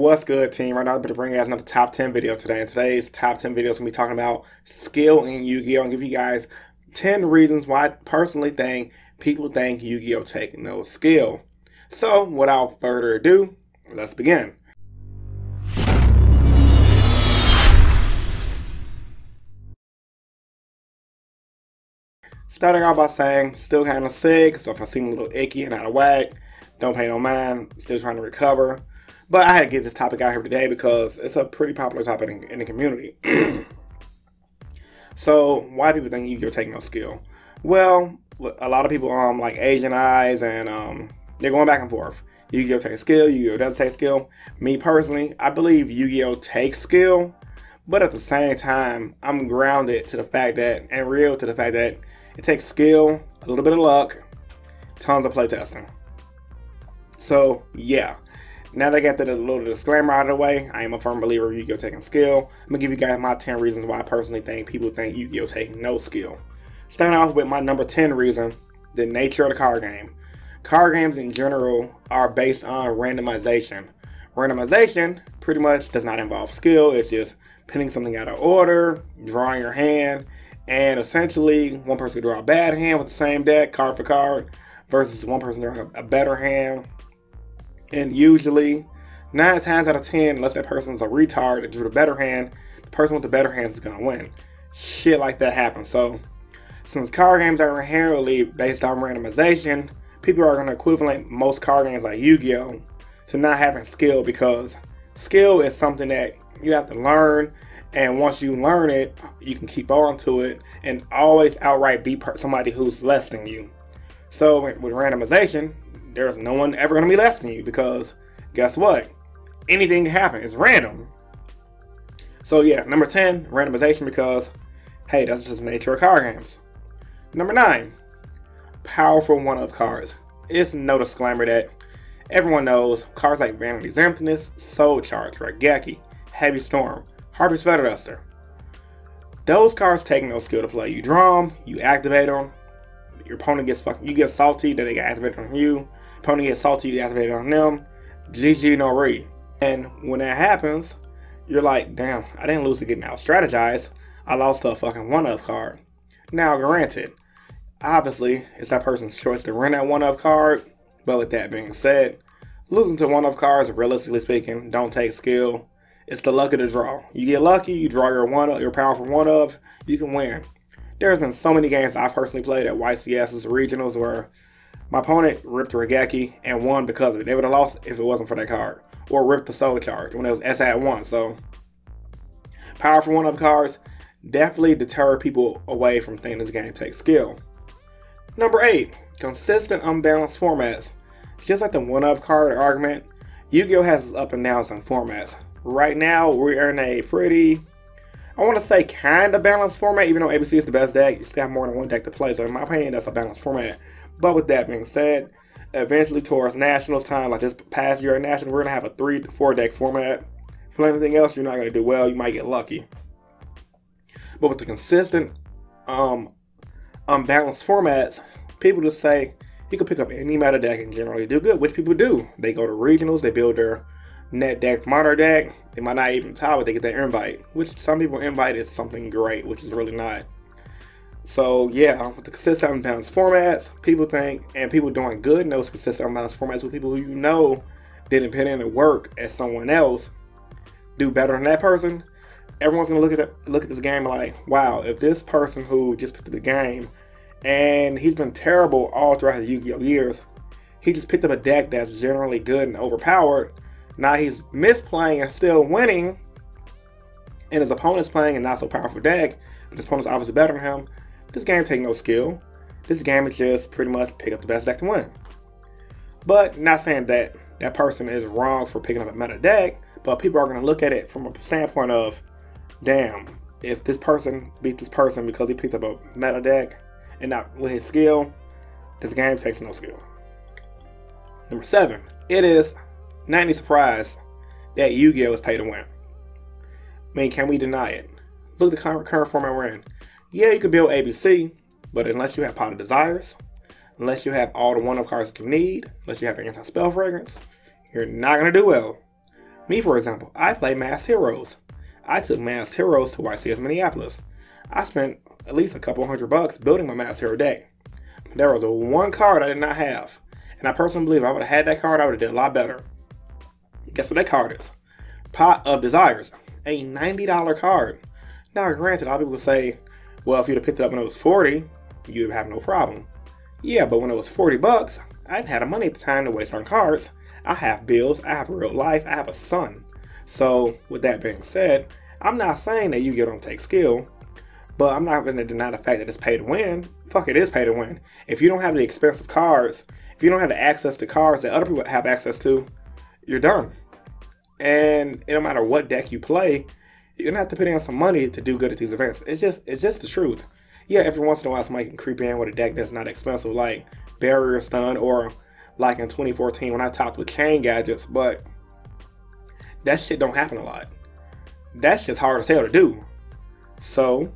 What's good, team? Right now I'm about to bring you guys another top 10 video today. And today's top 10 video is going to be talking about skill in Yu-Gi-Oh! And give you guys 10 reasons why I personally think people think Yu-Gi-Oh! Take no skill. So, without further ado, let's begin. Starting off by saying, still kind of sick, so if I seem a little icky and out of whack, don't pay no mind, still trying to recover. But I had to get this topic out here today because it's a pretty popular topic in the community. So, why do people think Yu-Gi-Oh! Take no skill? Well, a lot of people like Asian eyes and they're going back and forth. Yu-Gi-Oh! Takes skill, Yu-Gi-Oh! Doesn't take skill. Me personally, I believe Yu-Gi-Oh! Takes skill, but at the same time, I'm grounded to the fact that, and real to the fact that it takes skill, a little bit of luck, tons of playtesting. So, yeah. Now that I got that little disclaimer out of the way, I am a firm believer of Yu-Gi-Oh! Taking skill. I'm going to give you guys my 10 reasons why I personally think people think Yu-Gi-Oh! Taking no skill. Starting off with my number 10 reason, the nature of the card game. Card games in general are based on randomization. Randomization pretty much does not involve skill. It's just pinning something out of order, drawing your hand, and essentially one person can draw a bad hand with the same deck, card for card, versus one person drawing a better hand. And usually, 9 times out of 10, unless that person's a retard that drew the better hand, the person with the better hand is going to win. Shit like that happens. So, since card games are inherently based on randomization, people are going to equivalent most card games like Yu-Gi-Oh! To not having skill, because skill is something that you have to learn, and once you learn it, you can keep on to it and always outright beat somebody who's less than you. So, with randomization, there's no one ever going to be less than you, because guess what? Anything can happen. It's random. So yeah, number 10, randomization, because hey, that's just the nature of card games. Number 9, powerful one-up cards. It's no disclaimer that everyone knows cards like Vanity's Emptiness, Soul Charge, Raigeki, Heavy Storm, Harpy's Feather Duster. Those cards take no skill to play. You draw them, you activate them, your opponent gets you get salty that they get activated on you. Opponent gets salty, you activate it on them. GG no re. And when that happens, you're like, damn, I didn't lose to getting out strategized. I lost to a fucking one-up card. Now, granted, obviously, it's that person's choice to run that one-up card. But with that being said, losing to one-up cards, realistically speaking, don't take skill. It's the luck of the draw. You get lucky, you draw your powerful one-up, you can win. There's been so many games I've personally played at YCS's regionals where my opponent ripped Raigeki and won because of it. They would have lost if it wasn't for that card. Or ripped the Soul Charge when it was S@1. So, powerful one-up cards definitely deter people away from thinking this game takes skill. Number 8, consistent unbalanced formats. Just like the one-up card argument, Yu-Gi-Oh! Has its up and downs in formats. Right now, we're in a pretty, I want to say kind of balanced format, even though ABC is the best deck. You still have more than one deck to play, so in my opinion, that's a balanced format. But with that being said, eventually towards Nationals time, like this past year at Nationals, we're going to have a 3 to 4 deck format. If you play anything else, you're not going to do well. You might get lucky. But with the consistent, unbalanced formats, people just say, you can pick up any meta deck and generally do good, which people do. They go to regionals, they build their net deck, monitor deck. They might not even top it, they get their invite, which some people invite is something great, which is really not. So yeah, with the consistent unbalanced formats, people think, and people doing good in those consistent unbalanced formats with people who you know didn't put in the work as someone else do better than that person. Everyone's gonna look at this game like, wow, if this person who just picked up the game and he's been terrible all throughout his Yu-Gi-Oh! Years, he just picked up a deck that's generally good and overpowered. Now he's misplaying and still winning, and his opponent's playing a not so powerful deck, but his opponent's obviously better than him. This game takes no skill. This game is just pretty much pick up the best deck to win. But not saying that that person is wrong for picking up a meta deck, but people are going to look at it from a standpoint of, damn, if this person beat this person because he picked up a meta deck and not with his skill, this game takes no skill. Number 7, it is not any surprise that Yu-Gi-Oh! Is pay to win. I mean, can we deny it? Look at the current format we're in. Yeah, you can build ABC, but unless you have Pot of Desires, unless you have all the one-up cards that you need, unless you have an anti-spell fragrance, you're not going to do well. Me, for example, I play Masked Heroes. I took Masked Heroes to YCS Minneapolis. I spent at least a couple $100 building my Masked Hero deck. There was one card I did not have, and I personally believe if I would have had that card, I would have did a lot better. Guess what that card is? Pot of Desires, a $90 card. Now, granted, a lot of people would say, well, if you'd have picked it up when it was $40, you'd have no problem. Yeah, but when it was $40, I didn't have the money at the time to waste on cards. I have bills, I have real life, I have a son. So, with that being said, I'm not saying that Yu-Gi-Oh! Don't take skill, but I'm not going to deny the fact that it's pay to win. Fuck, it is pay to win. If you don't have the expensive cards, if you don't have the access to cards that other people have access to, you're done. And it don't matter what deck you play, you're gonna have to put in some money to do good at these events. It's just the truth. Yeah, every once in a while somebody can creep in with a deck that's not expensive, like Barrier Stun, or like in 2014 when I topped with Chain Gadgets, but that shit don't happen a lot. That's just hard as hell to do. So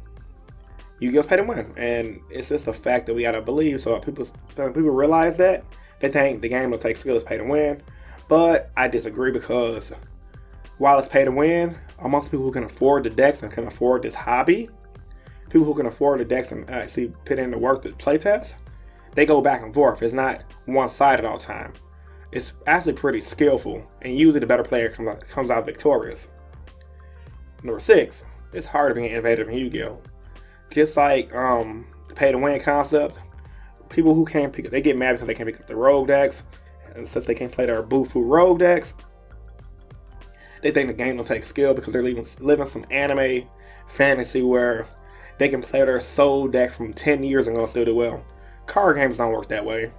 Yu-Gi-Oh's pay to win, and it's just a fact that we gotta believe. So people realize that, they think the game will take skill is pay to win, but I disagree, because while it's pay to win, amongst people who can afford the decks and can afford this hobby, people who can afford the decks and actually put in the work to playtest, they go back and forth. It's not one-sided all the time. It's actually pretty skillful, and usually the better player comes out victorious. Number 6, it's hard to be innovative in Yu-Gi-Oh! Just like the pay-to-win concept, people who can't pick up, they get mad because they can't pick up the rogue decks, and since they can't play their Bufu rogue decks, they think the game don't take skill because they're living some anime fantasy where they can play their soul deck from 10 years ago and still do well. Card games don't work that way.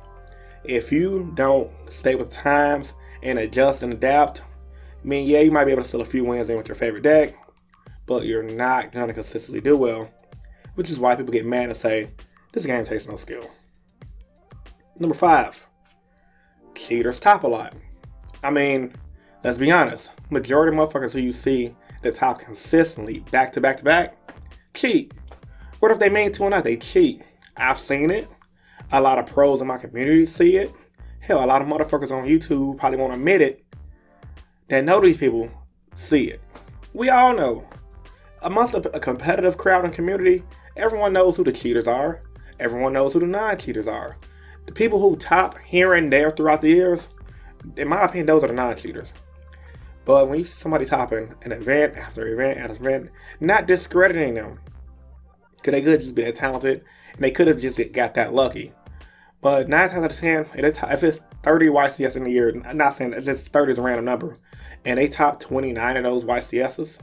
If you don't stay with times and adjust and adapt, I mean, yeah, you might be able to steal a few wins in with your favorite deck, but you're not going to consistently do well, which is why people get mad and say, this game takes no skill. Number 5, cheaters top a lot. I mean, let's be honest, majority of motherfuckers who you see that top consistently back to back to back, cheat. What if they mean to or not? They cheat. I've seen it. A lot of pros in my community see it. Hell, a lot of motherfuckers on YouTube probably won't admit it, that know these people see it. We all know. Amongst a competitive crowd and community, everyone knows who the cheaters are. Everyone knows who the non-cheaters are. The people who top here and there throughout the years, in my opinion, those are the non-cheaters. But when you see somebody topping an event after event after event, not discrediting them, because they could just be that talented, and they could have just got that lucky. But 9 times out of 10, if it's 30 YCS in a year, I'm not saying that, just 30 is a random number, and they top 29 of those YCSs,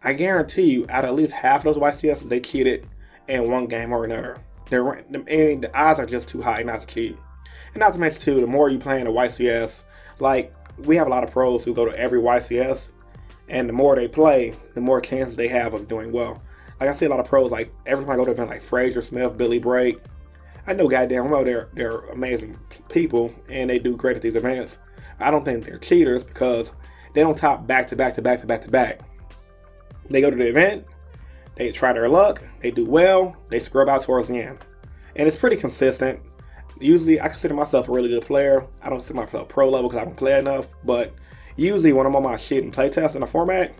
I guarantee you, out of at least half of those YCSs, they cheated in one game or another. The odds are just too high not to cheat. And not to mention too, the more you play in a YCS, like, we have a lot of pros who go to every YCS, and the more they play, the more chances they have of doing well. Like, I see a lot of pros, like, every time I go to an event like Fraser Smith, Billy Brake, I know goddamn well they're amazing people, and they do great at these events. I don't think they're cheaters because they don't top back to back to back to back to back. They go to the event, they try their luck, they do well, they scrub out towards the end. And it's pretty consistent. Usually, I consider myself a really good player. I don't consider myself pro level because I don't play enough, but usually when I'm on my shit and play test in a format,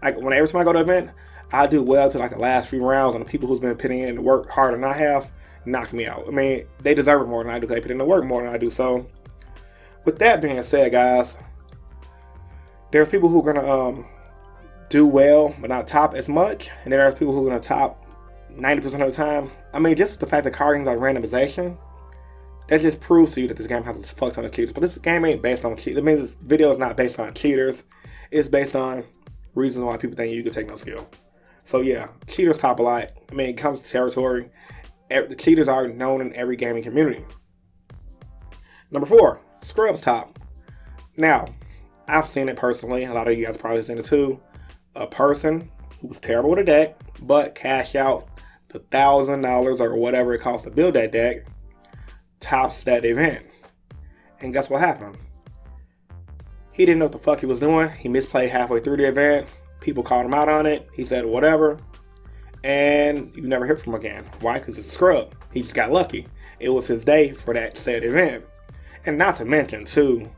every time I go to an event, I do well to like the last few rounds, and the people who's been putting in the work harder than I have knock me out. I mean, they deserve it more than I do because they put in the work more than I do. So, with that being said, guys, there's people who are gonna do well but not top as much, and then there's people who are gonna top 90% of the time. I mean, just the fact that card games like randomization, that just proves to you that this game has a fuck ton of cheaters. But this game ain't based on cheaters. It means this video is not based on cheaters. It's based on reasons why people think you can take no skill. So yeah, cheaters top a lot. I mean, it comes to territory. The cheaters are known in every gaming community. Number 4, scrubs top. Now, I've seen it personally. A lot of you guys probably seen it too. A person who's terrible with a deck, but cash out the $1,000 or whatever it costs to build that deck, tops that event. And guess what happened? He didn't know what the fuck he was doing. He misplayed halfway through the event. People called him out on it. He said whatever. And you never hear from him again. Why? Because it's a scrub. He just got lucky. It was his day for that said event. And not to mention, too,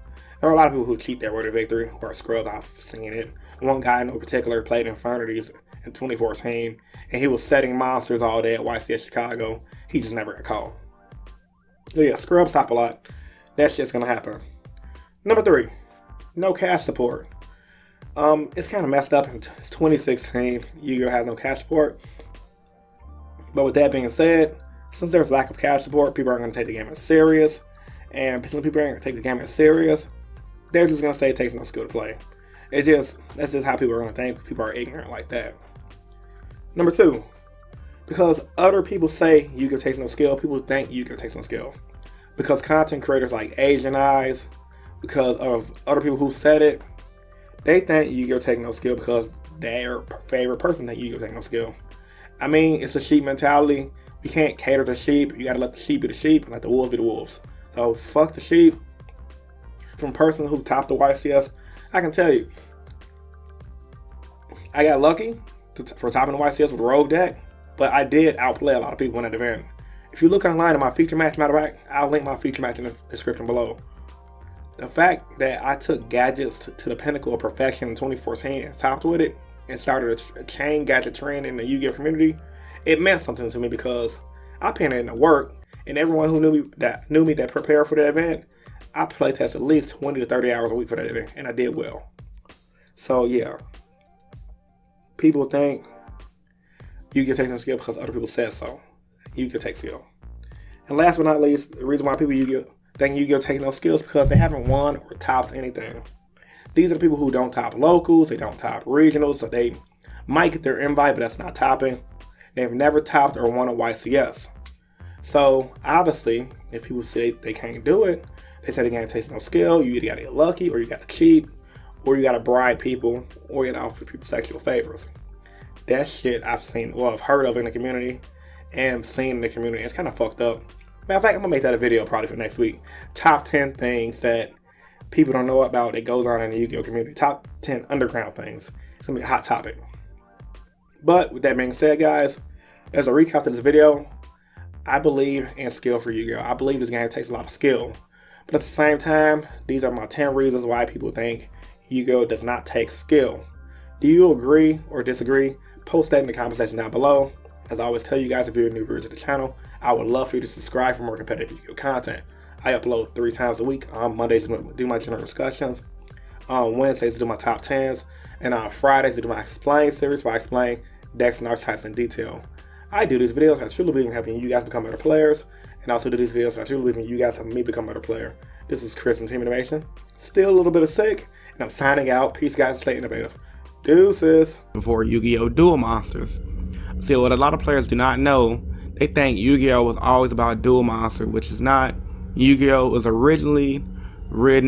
There are a lot of people who cheat their way to victory, or scrubs. I've seen it. One guy in particular played Infernities in 2014, and he was setting monsters all day at YCS Chicago. He just never got caught. So yeah, scrubs top a lot. That shit's gonna happen. Number 3, no cash support. It's kind of messed up. In 2016, Yu-Gi-Oh has no cash support. But with that being said, since there's lack of cash support, people aren't going to take the game as serious. And people aren't going to take the game as serious. They're just going to say it takes no skill to play. That's just how people are going to think. People are ignorant like that. Number 2, because other people say Yu-Gi-Oh takes no skill, people think Yu-Gi-Oh takes no skill. Because content creators like Asian Eyes, because of other people who said it, they think Yu-Gi-Oh take no skill because their favorite person think Yu-Gi-Oh take no skill. I mean, it's a sheep mentality. You can't cater to sheep. You gotta let the sheep be the sheep and let the wolves be the wolves. So fuck the sheep. From a person who topped the YCS, I can tell you, I got lucky for topping the YCS with a rogue deck, but I did outplay a lot of people in that event. If you look online at my feature match, matter of fact, I'll link my feature match in the description below. The fact that I took gadgets to the pinnacle of perfection in 2014 and topped with it, and started a chain gadget trend in the Yu-Gi-Oh community, it meant something to me because I put in the work, and everyone who knew me that prepared for that event, I playtest at least 20 to 30 hours a week for that event, and I did well. So yeah, people think Yu-Gi-Oh takes no skill because other people said so. Yu-Gi-Oh takes skill. And last but not least, the reason why people think Yu-Gi-Oh takes no skill is because they haven't won or topped anything. These are the people who don't top locals, they don't top regionals, so they might get their invite, but that's not topping. They've never topped or won a YCS. So, obviously, if people say they can't do it, they say the game takes no skill, you either gotta get lucky, or you gotta cheat, or you gotta bribe people, or you gotta offer people sexual favors. That shit I've heard of in the community, and seen in the community. It's kind of fucked up. Matter of fact, I'm gonna make that a video probably for next week. Top 10 things that people don't know about that goes on in the Yu-Gi-Oh community. Top 10 underground things. It's gonna be a hot topic. But with that being said, guys, as a recap to this video, I believe in skill for Yu-Gi-Oh. I believe this game takes a lot of skill. But at the same time, these are my 10 reasons why people think Yu-Gi-Oh does not take skill. Do you agree or disagree? Post that in the comment section down below. As I always tell you guys, if you're a new viewer to the channel, I would love for you to subscribe for more competitive Yu-Gi-Oh content. I upload 3 times a week. On Mondays to do my general discussions, on Wednesdays to do my top 10s, and on Fridays to do my explain series where I explain decks and archetypes in detail. I do these videos, I truly believe in helping you guys become better players, and also do these videos, I truly believe in you guys helping me become a better player. This is Chris from Team Innovation. Still a little bit of sick, and I'm signing out. Peace, guys. Stay innovative. Deuces. Before Yu-Gi-Oh! Duel Monsters. See, what a lot of players do not know, they think Yu-Gi-Oh! Was always about Duel Monster, which is not. Yu-Gi-Oh! Was originally written